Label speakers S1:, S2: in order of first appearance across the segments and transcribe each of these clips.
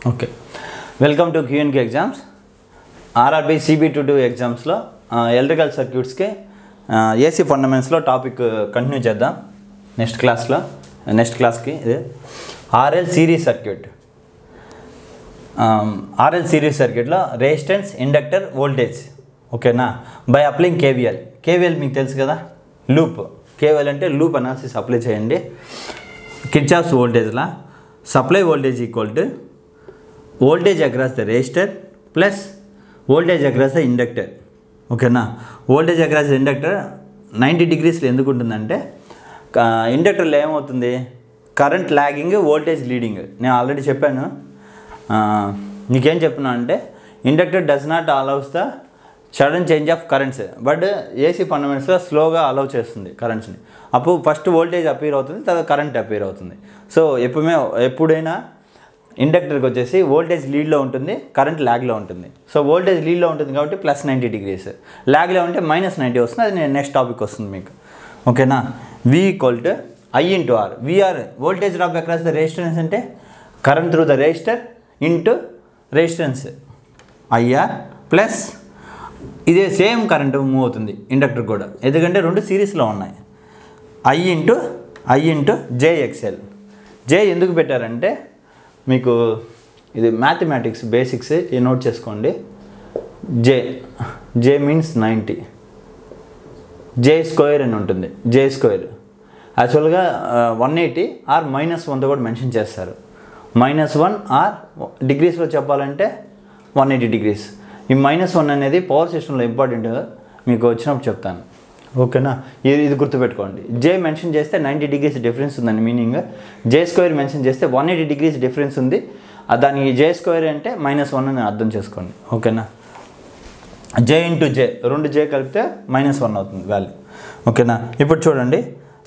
S1: Okay, welcome to QNK exams. RRB CB22 ఎగ్జామ్స్లో electrical సర్క్యూట్స్కి AC ఫండమెంట్స్లో టాపిక్ కంటిన్యూ చేద్దాం. నెక్స్ట్ క్లాస్కి ఇది RL series circuit. RL series సర్క్యూట్లో రెసిస్టెన్స్, ఇండక్టర్, వోల్టేజ్. ఓకేనా? బై అప్లయింగ్ కేవీఎల్ మీకు తెలుసు కదా, లూప్. కేవీఎల్ అంటే లూప్ అనాలిసిస్ అప్లై చేయండి. కిర్చాఫ్స్ వోల్టేజ్లా supply voltage equal to voltage across the resistor plus voltage across the inductor. ఓకేనా? Voltage across the inductor 90 degrees ఎందుకు ఉంటుందంటే, ఇండక్టర్లో ఏమవుతుంది, కరెంట్ లాగింగ్, వోల్టేజ్ లీడింగ్. నేను ఆల్రెడీ చెప్పాను. నీకేం చెప్తున్నా అంటే, inductor does not allows the sudden change of currents, but AC ఫండమెంట్స్లో స్లోగా అలౌ చేస్తుంది కరెంట్స్ని. అప్పుడు ఫస్ట్ వోల్టేజ్ అపీర్ అవుతుంది, తర్వాత కరెంట్ అపీర్ అవుతుంది. సో ఎప్పుడైనా ఇండక్టర్కి వచ్చేసి వోల్టేజ్ లీడ్లో ఉంటుంది, కరెంట్ ల్యాగ్లో ఉంటుంది. సో వోల్టేజ్ లీడ్లో ఉంటుంది కాబట్టి +90 degrees, ల్యాగ్లో ఉంటే -90 వస్తుంది. అది నేను నెక్స్ట్ టాపిక్ వస్తుంది మీకు. ఓకేనా? V equal to I into R. VR voltage drop across the resistance అంటే current through the resistor into resistance IR plus ఇదే సేమ్ కరెంట్ మూవ్ అవుతుంది ఇండక్టర్ కూడా, ఎందుకంటే రెండు సిరీస్లో ఉన్నాయి. I into JXL. J ఎందుకు పెట్టారంటే, మీకు ఇది మ్యాథమెటిక్స్ బేసిక్స్ నోట్ చేసుకోండి. J మీన్స్ 90, J² అని ఉంటుంది. J² యాక్చువల్గా 180 ఆర్ -1తో కూడా మెన్షన్ చేస్తారు. -1 ఆర్ డిగ్రీస్లో చెప్పాలంటే 180 degrees. ఈ -1 అనేది పవర్ సిస్టంలో ఇంపార్టెంట్, మీకు వచ్చినప్పుడు చెప్తాను. ఓకేనా? ఇది గుర్తుపెట్టుకోండి. J మెన్షన్ చేస్తే 90 degrees డిఫరెన్స్ ఉందని మీనింగ్. J² మెన్షన్ చేస్తే 180 degrees డిఫరెన్స్ ఉంది. దానికి J² అంటే -1 అని అర్థం చేసుకోండి. ఓకేనా? J ఇంటూ J, రెండు J కలిపితే -1 అవుతుంది వాల్యూ. ఓకేనా? ఇప్పుడు చూడండి,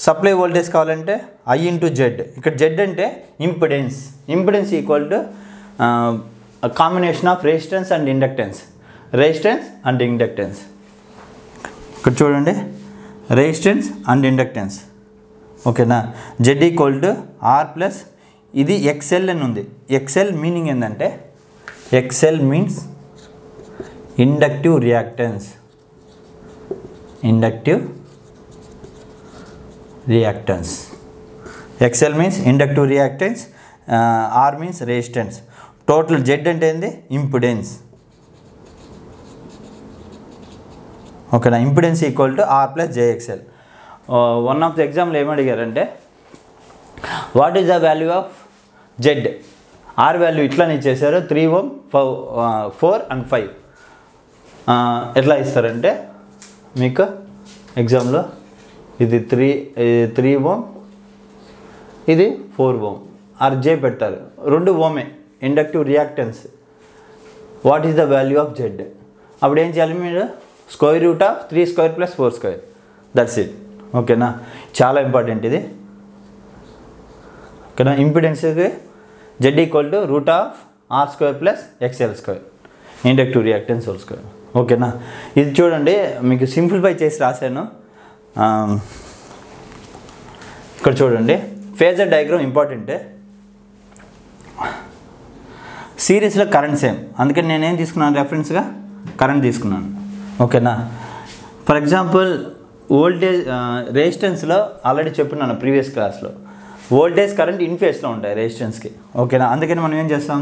S1: సప్లై వోల్టేజ్ కావాలంటే I ఇంటూ Z. ఇక్కడ Z అంటే impedance equal to combination of resistance and inductance. ఇక్కడ చూడండి, రెసిస్టెన్స్ అండ్ ఇండక్టెన్స్. ఓకేనా? Z equal to R plus ఇది XL అని ఉంది. XL మీనింగ్ ఏంటంటే, XL means inductive reactance. XL means inductive reactance, R means resistance. Total Z అంటే ఏంది, impedance. ఓకేనా? Impedance equal to R plus JXL. One of the example ఏమడిగారంటే, what is the value of Z? R value ఇట్లానే ఇచ్చేసారు, 3 ohm, 4 and 5. ఎట్లా ఇస్తారంటే, మీకు ఎగ్జామ్లో ఇది 3 ohm, ఇది 4 ohm. J పెడతారు, 2 ohమే inductive reactance. What is the value of Z? అప్పుడు ఏం చేయాలి మీరు, √3² + 4². That's it. ఓకేనా? చాలా ఇంపార్టెంట్ ఇది. ఓకేనా? ఇంపిడెన్స్కి Z equal to √R² + XL², inductive reactance whole. ఓకేనా? ఇది చూడండి, మీకు సింప్లిఫై చేసి రాశాను. ఇక్కడ చూడండి, ఫేజర్ డయాగ్రామ్ ఇంపార్టెంటే. సిరీస్లో కరెంట్ సేమ్, అందుకని నేనేం తీసుకున్నాను, రెఫరెన్స్గా కరెంట్ తీసుకున్నాను. ఓకేనా? ఫర్ ఎగ్జాంపుల్ వోల్టేజ్ రెసిస్టెన్స్లో ఆల్రెడీ చెప్పున్నాను ప్రీవియస్ క్లాస్లో, వోల్టేజ్ కరెంట్ ఇన్ ఫేస్లో ఉంటాయి రెసిస్టెన్స్కి. ఓకేనా? అందుకని మనం ఏం చేస్తాం,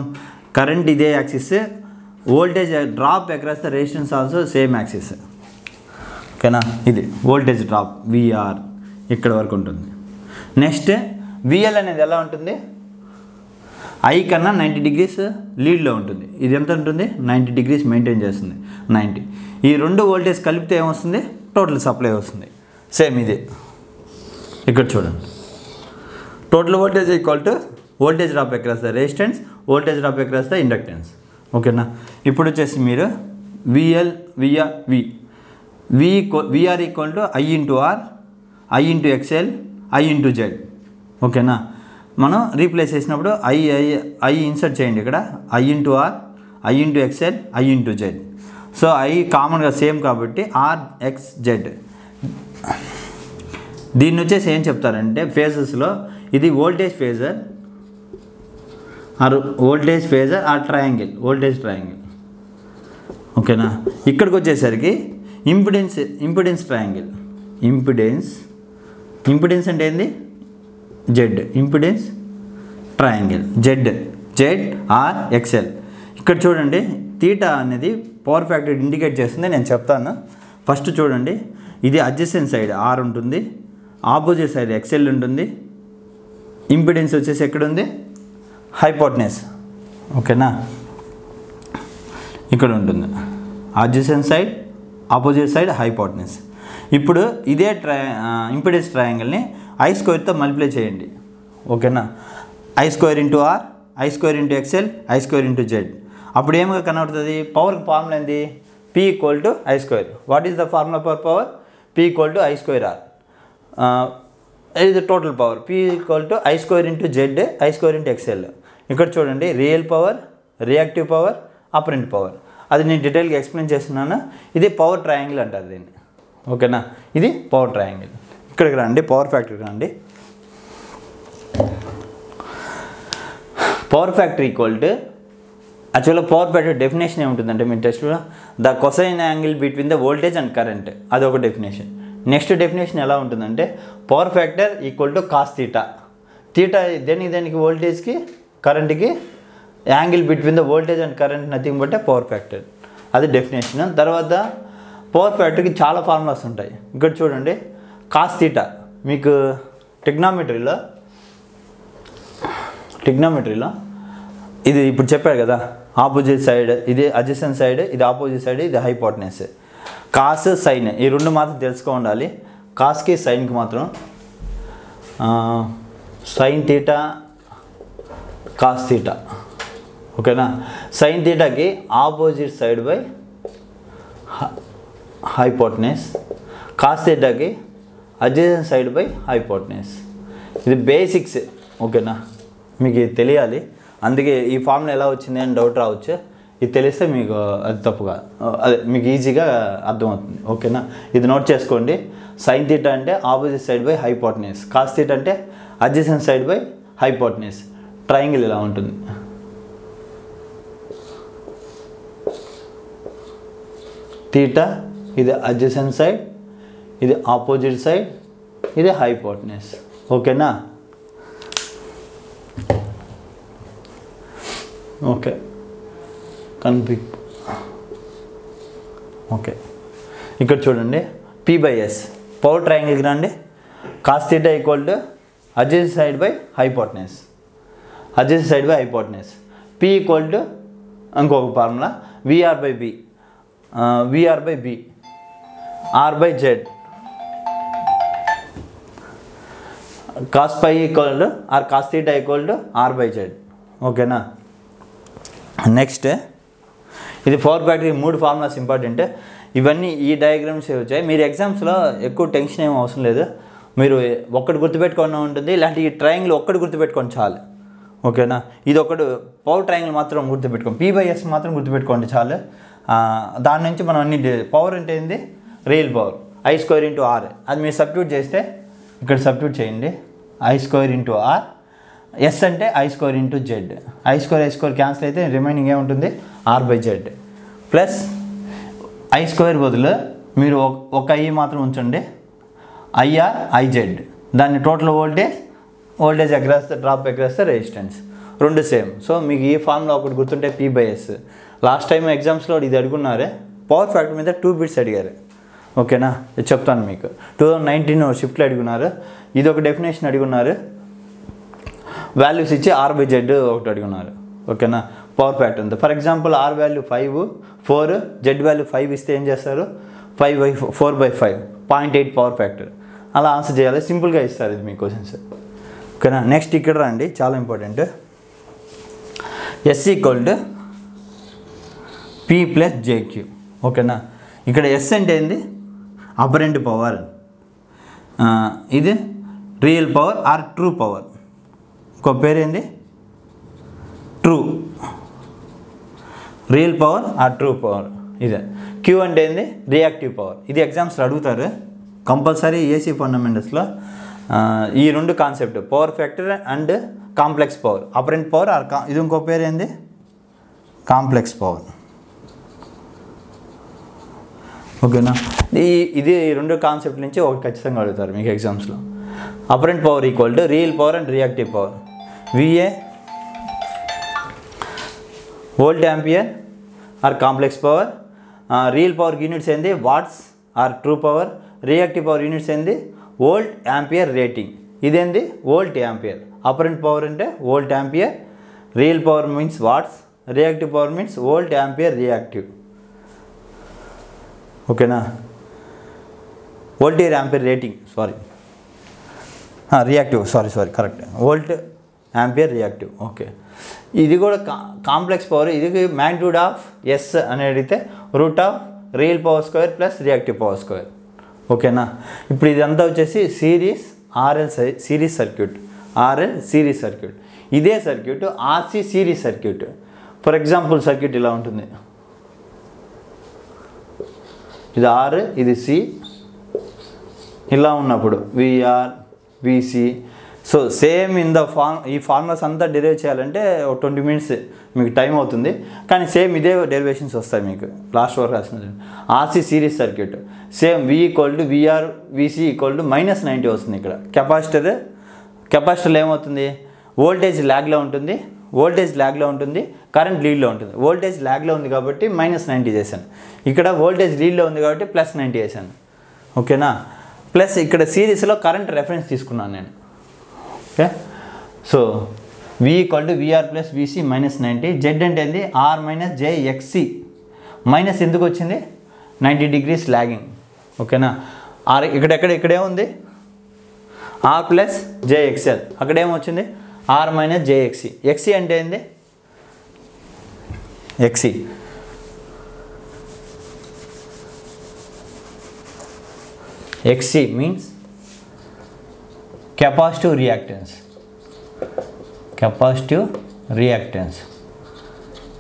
S1: కరెంట్ ఇదే axis, voltage drop across the resistance also same axis. ఓకేనా? ఇది వోల్టేజ్ డ్రాప్ VR ఇక్కడ వరకు ఉంటుంది. నెక్స్ట్ VL అనేది ఎలా ఉంటుంది, I కన్నా 90 degrees లీడ్లో ఉంటుంది. ఇది ఎంత ఉంటుంది, 90 degrees మెయింటైన్ చేస్తుంది. 90. ఈ రెండు వోల్టేజ్ కలిపితే ఏమొస్తుంది, టోటల్ సప్లై వస్తుంది. సేమ్ ఇది ఇక్కడ చూడండి, total voltage equal to voltage drop across the resistance, voltage drop across the inductance. ఓకేనా? ఇప్పుడు వచ్చేసి మీరు VR equal to I into R, I into XL, I into Z. ఓకేనా? మనం రీప్లేస్ చేసినప్పుడు I ఇన్సర్ట్ చేయండి ఇక్కడ, I into R, I into XL, I into Z. So I కామన్గా సేమ్ కాబట్టి RXZ. దీన్ని వచ్చేసి ఏం చెప్తారంటే, ఫేజెస్లో ఇది voltage phasor, or voltage phasor or triangle, voltage triangle. ఓకేనా. ఇక్కడికి వచ్చేసరికి ఇంపిడెన్స్ ట్రయాంగిల్. ఇంపిడెన్స్ అంటే ఏంది? Z. Impedance triangle Z R XL. ఇక్కడ చూడండి తీటా అనేది పవర్ ఫ్యాక్టర్ ఇండికేట్ చేస్తుంది, నేను చెప్తాను. ఫస్ట్ చూడండి, ఇది అడ్జసెంట్ సైడ్ ఆర్ ఉంటుంది, ఆపోజిట్ సైడ్ ఎక్స్ఎల్ ఉంటుంది. ఇంపిడెన్స్ వచ్చేసి ఎక్కడ ఉంది? హైపోటెనస్. ఓకేనా, ఇక్కడ ఉంటుంది adjacent side, opposite side hypotenuse. ఇప్పుడు ఇదే ఇంపిడెన్స్ ట్రయాంగిల్ని ఐ స్క్వేర్తో మల్టిప్లై చేయండి. ఓకేనా, I square into R, I square into XL, I square into Z. అప్పుడు ఏమగా కనబడుతుంది? పవర్కి ఫార్ములా ఏంది? P equal to I square. What is the formula for power? P equal to I square R. ఇది total power. P equal to I square into Z, I square into XL. ఇక్కడ చూడండి, real power, reactive power, apparent power. అది నేను డీటెయిల్గా explain చేస్తున్నాను. ఇది power triangle అంటారు దీన్ని. ఓకేనా, ఇది పవర్ ట్రయాంగిల్. ఇక్కడికి రండి, పవర్ ఫ్యాక్టర్కి రండి. పవర్ ఫ్యాక్టర్ ఈక్వల్ టు, యాక్చువల్గా పవర్ ఫ్యాక్టర్ డెఫినేషన్ ఏముంటుందంటే మీ టెస్ట్లో, the cosine angle between the voltage and current. అదొక డెఫినేషన్. నెక్స్ట్ డెఫినేషన్ ఎలా ఉంటుందంటే, power factor equal to cos theta. Theta దేనికి వోల్టేజ్కి కరెంట్కి angle between the voltage and current nothing but power factor. అది డెఫినేషన్. తర్వాత పవర్ ఫ్యాక్టర్కి చాలా ఫార్ములాస్ ఉంటాయి. ఇక్కడ చూడండి, కాస్ తీటా మీకు ట్రిగ్నామెట్రీలో ఇది ఇప్పుడు చెప్పారు కదా, ఆపోజిట్ సైడ్ ఇది అడ్జసెంట్ సైడ్, ఇది ఆపోజిట్ సైడ్, ఇది హైపోటెనస్. కాస్ సైన్ ఈ రెండు మాత్రం తెలుసుకో ఉండాలి. కాస్కి సైన్కి మాత్రం సైన్ తీటా, కాస్ తీటా. ఓకేనా, సైన్ తీటాకి opposite side by hypotenuse, cos తీటాకి అడ్జసెంట్ సైడ్ బై హైపోటెనస్. ఇది బేసిక్స్. ఓకేనా, మీకు ఇది తెలియాలి. అందుకే ఈ ఫార్ములా ఎలా వచ్చింది అని డౌట్ రావచ్చు. ఇది తెలిస్తే మీకు అది తప్పుగా, అదే మీకు ఈజీగా అర్థమవుతుంది. ఓకేనా, ఇది నోట్ చేసుకోండి. సైన్ తీటా అంటే opposite side by hypotenuse, cos theta అంటే adjacent side by hypotenuse. Triangle ఇలా ఉంటుంది. తీటా ఇది అడ్జసెంట్ సైడ్, ఇది ఆపోజిట్ సైడ్, ఇది హైపోటెనస్. ఓకేనా, ఓకే కన్ఫిగ్. ఓకే, ఇక్కడ చూడండి, పి బై ఎస్ పవర్ ట్రయాంగిల్కి రండి. Cos theta equal to adjacent side by hypotenuse, adjacent side by hypotenuse. P equal to ఇంకొక formula VR by B, VR by B, R by Z. Cos pi equal to R cos theta equal to R by Z. ఓకేనా, next ఇది power factor 3 formulas important. ఇవన్నీ ఈ diagrams వచ్చాయి. మీరు ఎగ్జామ్స్లో ఎక్కువ tension ఏం అవసరం లేదు. మీరు ఒక్కటి గుర్తుపెట్టుకోవడం ఉంటుంది. ఇలాంటి ఈ ట్రయాంగిల్ ఒక్కటి గుర్తుపెట్టుకోండి చాలు. ఓకేనా, ఇది ఒకటి పవర్ ట్రయాంగిల్ మాత్రం గుర్తుపెట్టుకోండి. పి బై ఎస్ మాత్రం గుర్తుపెట్టుకోండి చాలు. దాని నుంచి మనం అన్ని పవర్ అంటే ఏంది? Real power. I square into R. అది మీరు సబ్స్టిట్యూట్ చేస్తే ఇక్కడ సబ్స్టిట్యూట్ చేయండి. I square into R. S అంటే I square into Z. I square cancel అయితే రిమైనింగ్ ఏముంటుంది? R by Z. Plus I square బదులు మీరు ఒక ఐ మాత్రం ఉంచండి, ఐఆర్ ఐజెడ్. దాన్ని టోటల్ వోల్టేజ్ ఎగ్రేస్తే, డ్రాప్ ఎగ్రేస్తే రెసిస్టెన్స్, రెండు సేమ్. సో మీకు ఈ ఫార్ములా ఒకటి గుర్తుంటే P by S. Last time ఎగ్జామ్స్లో ఇది అడుగున్నారే, పవర్ ఫ్యాక్టర్ మీద 2 బిట్స్ అడిగారు. ఓకేనా, ఇది చెప్తాను మీకు. 2019 షిఫ్ట్లో అడుగున్నారు. ఇది ఒక డెఫినేషన్ అడుగున్నారు. వాల్యూస్ ఇచ్చి ఆర్ బై జెడ్ ఒకటి అడుగున్నారు. ఓకేనా, పవర్ ఫ్యాక్టర్ అంతా. For example R value 5, 4, Z value 5 ఇస్తే ఏం చేస్తారు? 5/4/5 0.8 పవర్ ఫ్యాక్టర్. అలా ఆన్సర్ చేయాలి. సింపుల్గా ఇస్తారు ఇది మీ క్వశ్చన్స్. ఓకేనా, నెక్స్ట్ ఇక్కడ రండి, చాలా important. S equal to P plus jQ. ఓకేనా, ఇక్కడ ఎస్ అంటే ఏంది? Apparent power. ఇది real power or true power. ఇంకో పేరు ఏంది? True. Real power or true power ఇదే. క్యూ అంటే ఏంది? Reactive power. ఇది ఎగ్జామ్స్లో అడుగుతారు కంపల్సరీ. ఏసీ ఫండమెంటల్స్లో ఈ రెండు concept, power factor and complex power. Apparent power or ఇది ఇంకో పేరు ఏంది, కాంప్లెక్స్ పవర్. ఓకేనా, ఇది రెండు కాన్సెప్ట్ నుంచి ఒకటి ఖచ్చితంగా అడుగుతారు మీకు ఎగ్జామ్స్లో. Apparent power equal to real power and reactive power. VA volt ampere or complex power. Real power units ఏంది watts or true power. Reactive power units ఏంది వోల్ట్ యాంపియర్ రేటింగ్. ఇదేంది వోల్ట్ యాంపియర్. అపరెంట్ పవర్ అంటే volt ampere, real power means watts, reactive power means volt ampere reactive. ఓకేనా, voltage ampere rating reactive correct, volt ampere reactive. Okay, ఇది కూడా complex power. ఇది magnitude of yes అని అడిగితే root of real power square plus reactive power square. ఓకేనా, ఇప్పుడు ఇదంతా వచ్చేసి సిరీస్ సిరీస్ సర్క్యూట్. ఇదే circuit RC series circuit. For example circuit ఇలా ఉంటుంది, ఇది R, ఇది C. ఇలా ఉన్నప్పుడు VR, VC. So same in the ఈ ఫార్ములాస్ అంతా డెరైవ్ చేయాలంటే ఒక 20 minutes మీకు టైం అవుతుంది, కానీ సేమ్ ఇదే డెరివేషన్స్ వస్తాయి మీకు లాస్ట్ వరకు రాసిన. RC series circuit same V = VR, VC = -90 వస్తుంది. ఇక్కడ కెపాసిటర్లో ఏమవుతుంది, వోల్టేజ్ ల్యాగ్లో ఉంటుంది, కరెంట్ లీడ్లో ఉంటుంది. వోల్టేజ్ ల్యాగ్లో ఉంది కాబట్టి -90 చేశాను, ఇక్కడ వోల్టేజ్ లీడ్లో ఉంది కాబట్టి +90 చేశాను. ఓకేనా, ప్లస్ ఇక్కడ సిరీస్లో కరెంట్ రెఫరెన్స్ తీసుకున్నాను నేను. Okay, so V = VR + VC -90. Z అంటే ఏంది R - JXC. మైనస్ ఎందుకు వచ్చింది, 90 degrees లాగింగ్. ఓకేనా, R ఇక్కడే ఉంది R + JXL. అక్కడేమొచ్చింది R - JXC. XC అంటే ఏంది, XC మీన్స్ కెపాసిటివ్ రియాక్టెన్స్.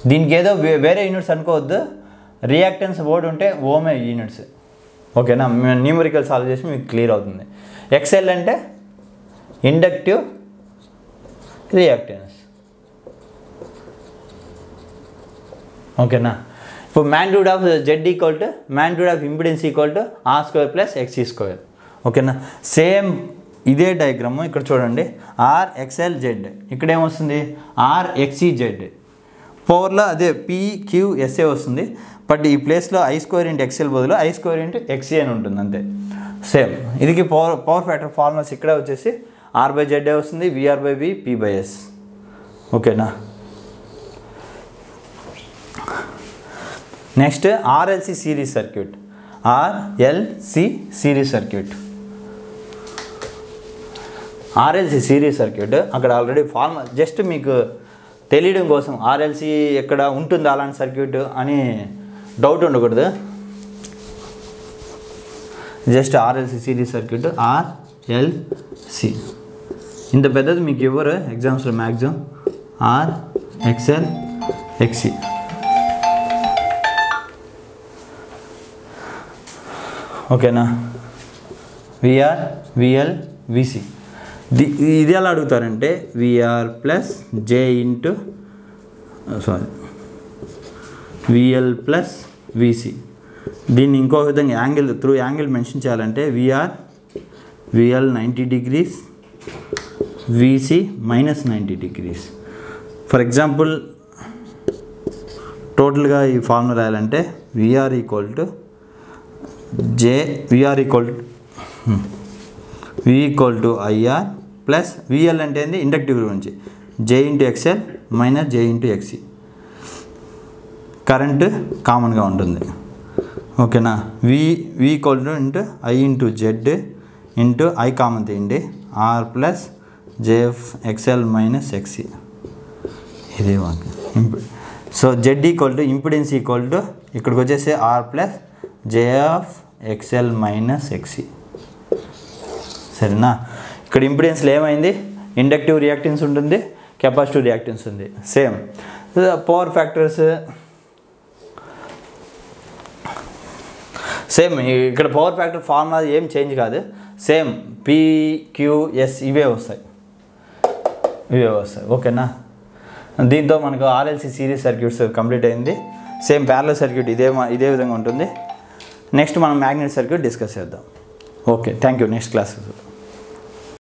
S1: దీనికి ఏదో వేరే యూనిట్స్ అనుకోవద్దు, రియాక్టెన్స్ వర్డ్ ఉంటే ఓమే యూనిట్స్. ఓకేనా, న్యూమరికల్ సాల్వ్ చేసి మీకు క్లియర్ అవుతుంది. XL అంటే ఇండక్టివ్ రియాక్టెన్స్. ఓకేనా, ఇప్పుడు magnitude of Z = magnitude of impedance = R² + XC². ఓకేనా, సేమ్ ఇదే డయాగ్రామ్ ఇక్కడ చూడండి, RXLZ. ఇక్కడ ఏమొస్తుంది RXCZ. పవర్లో అదే PQSA వస్తుంది, బట్ ఈ ప్లేస్లో I² × XL బదులు I² × XC అని ఉంటుంది అంతే. సేమ్ ఇదికి పవర్ ఫ్యాక్టర్ ఫార్ములాస్ ఇక్కడ వచ్చేసి R/Z వస్తుంది, VR/V, P/S. ఓకేనా, next RLC series circuit. RLC series circuit అక్కడ ఆల్రెడీ ఫార్ములా జస్ట్ మీకు తెలియడం కోసం, RLC ఎక్కడ ఉంటుంది అలాంటి సర్క్యూట్ అని డౌట్ ఉండకూడదు. Just RLC series circuit, RLC. ఇంత పెద్దది మీకు ఇవ్వరు ఎగ్జామ్స్లో మ్యాక్సిమం. RXL XC. ఓకేనా, VR, VL, VC. ఇది ఎలా అడుగుతారంటే VR + J VL + VC. దీన్ని ఇంకో విధంగా యాంగిల్ మెన్షన్ చేయాలంటే VL 90 degrees, VC -90 degrees. For example టోటల్గా ఈ ఫార్ములా రాయాలంటే VR = IR ప్లస్ VL అంటే ఏంది ఇండక్టివ్ గురించి, J × XL - J × XC. Current కామన్గా ఉంటుంది. ఓకేనా, V = I × Z × I common తీయండి, R + JF XL - XC. ఇదే సో Z = ఇంపిడెన్స్ ఇక్కడికి వచ్చేసి R + JF XL - XC. సరేనా, ఇక్కడ ఇంపిడెన్స్లో ఏమైంది, ఇండక్టివ్ రియాక్టెన్స్ ఉంటుంది, కెపాసిటివ్ రియాక్టెన్స్ ఉంది. Same power factors same. ఇక్కడ పవర్ ఫ్యాక్టర్ ఫార్ములా ఏం చేంజ్ కాదు, సేమ్ PQS ఇవే వస్తాయి. ఇవే వస్తాయి. ఓకేనా, దీంతో మనకు ఆర్ఎల్సి సిరీస్ సర్క్యూట్స్ కంప్లీట్ అయింది. సేమ్ ప్యారలల్ సర్క్యూట్ ఇదే విధంగా ఉంటుంది. నెక్స్ట్ మనం మ్యాగ్నెట్ సర్క్యూట్ డిస్కస్ చేద్దాం. Okay, thank you. Next class.